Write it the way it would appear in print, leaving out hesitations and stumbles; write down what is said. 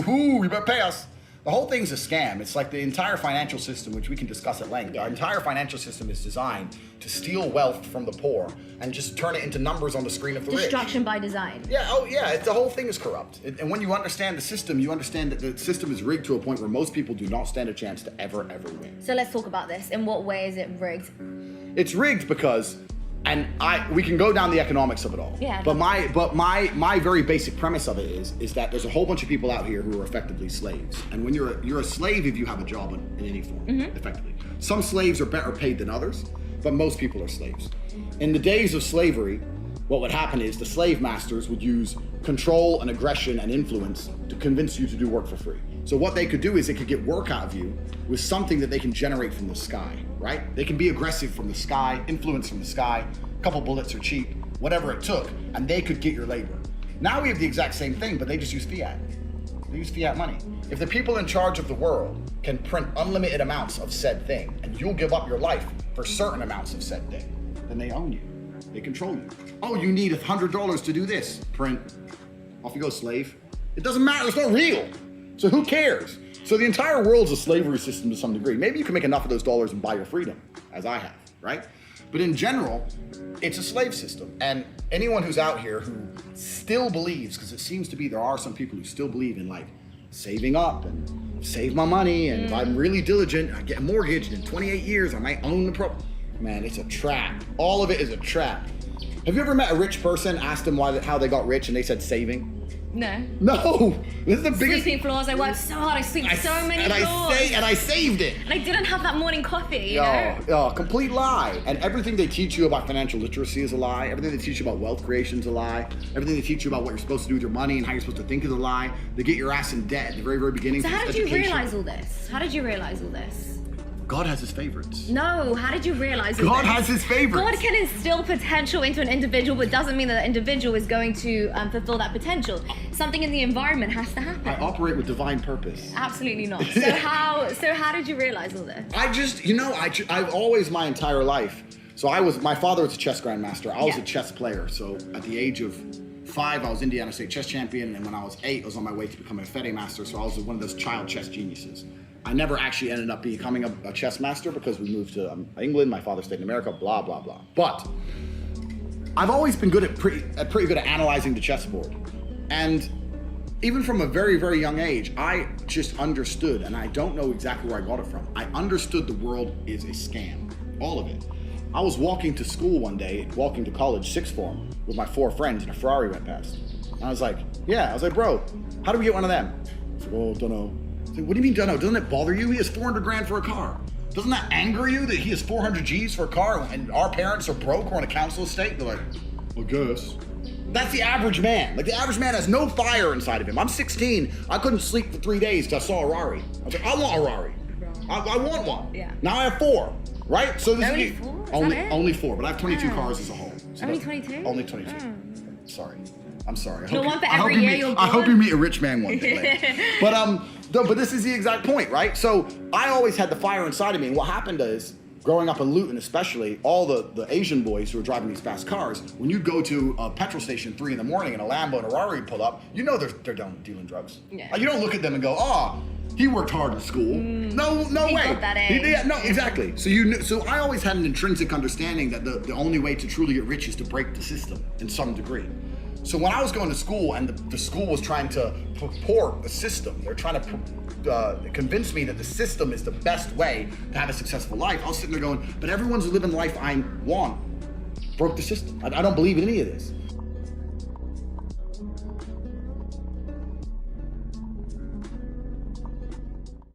ooh, you better pay us. The whole thing's a scam. It's like the entire financial system, which we can discuss at length. Our entire financial system is designed to steal wealth from the poor and just turn it into numbers on the screen of the rich. Destruction by design. Yeah, oh yeah, the whole thing is corrupt. And when you understand the system, you understand that the system is rigged to a point where most people do not stand a chance to ever win. So let's talk about this. In what way is it rigged? It's rigged because, and we can go down the economics of it all. Yeah. But my very basic premise of it is that there's a whole bunch of people out here who are effectively slaves. And when you're a slave if you have a job in any form, effectively. Some slaves are better paid than others, but most people are slaves. In the days of slavery, what would happen is the slave masters would use control and aggression and influence to convince you to do work for free. So what they could do is they could get work out of you with something that they can generate from the sky, right? They can be aggressive from the sky, influence from the sky, a couple bullets are cheap, whatever it took, and they could get your labor. Now we have the exact same thing, but they just use fiat. They use fiat money. If the people in charge of the world can print unlimited amounts of said thing, and you'll give up your life for certain amounts of said thing, then they own you. They control you. Oh, you need $100 to do this. Print. Off you go, slave. It doesn't matter, it's not real. So who cares? So the entire world's a slavery system to some degree. Maybe you can make enough of those dollars and buy your freedom, as I have, right? But in general, it's a slave system. And anyone who's out here who still believes, because it seems to be there are some people who still believe in like saving up and save my money, and if I'm really diligent, I get a mortgage, and in 28 years I might own the property. Man, it's a trap. All of it is a trap. Have you ever met a rich person, asked them how they got rich, and they said saving? No. No, this is the biggest. Sleeping floors. I worked so hard. I sleep so many floors. And I saved it. And I didn't have that morning coffee, you know? Oh, complete lie. And everything they teach you about financial literacy is a lie. Everything they teach you about wealth creation is a lie. Everything they teach you about what you're supposed to do with your money and how you're supposed to think is a lie. They get your ass in debt at the very, very beginning. So how did you realize all this? How did you realize all this? God has his favorites. No, how did you realize all God this? has his favorites. God can instill potential into an individual, but doesn't mean that the individual is going to fulfill that potential. Something in the environment has to happen. I operate with divine purpose. Absolutely not. So how did you realize all this? I just, I've always my entire life. So my father was a chess grandmaster. I was a chess player. So at the age of 5, I was Indiana State chess champion. And when I was 8, I was on my way to becoming a FEDE master. So I was one of those child chess geniuses. I never actually ended up becoming a chess master because we moved to England. My father stayed in America, blah, blah, blah. But I've always been pretty good at analyzing the chessboard. And even from a very, very young age, I just understood, and I don't know exactly where I got it from. I understood the world is a scam, all of it. I was walking to school one day, walking to college, sixth form, with my 4 friends, and a Ferrari went past. And I was like, bro, how do we get one of them? I said, oh, don't know. I said, what do you mean, don't know? Doesn't it bother you? He has 400 grand for a car. Doesn't that anger you that he has 400 G's for a car and our parents are broke, we're on a council estate? They're like, I guess. That's the average man. Like, the average man has no fire inside of him. I'm 16. I couldn't sleep for 3 days till I saw a Rari. I was like, I want a Rari. I want one. Yeah. Now I have 4, right? So this only is 4? Only 4, but I have 22 cars as a whole. So only 22? Only 22. Sorry. I'm sorry. I hope you meet a rich man one day. But this is the exact point, right? So I always had the fire inside of me, and what happened is, growing up in Luton especially, all the Asian boys who are driving these fast cars, when you go to a petrol station 3 in the morning and a Lambo and a Rari pull up, you know they're done dealing drugs. Yeah. You don't look at them and go, he worked hard in school. No way. Got that A. No, exactly. So I always had an intrinsic understanding that the only way to truly get rich is to break the system in some degree. So when I was going to school and the school was trying to purport the system, they're trying to convince me that the system is the best way to have a successful life, I was sitting there going, but everyone's living the life I want. Broke the system. I don't believe in any of this.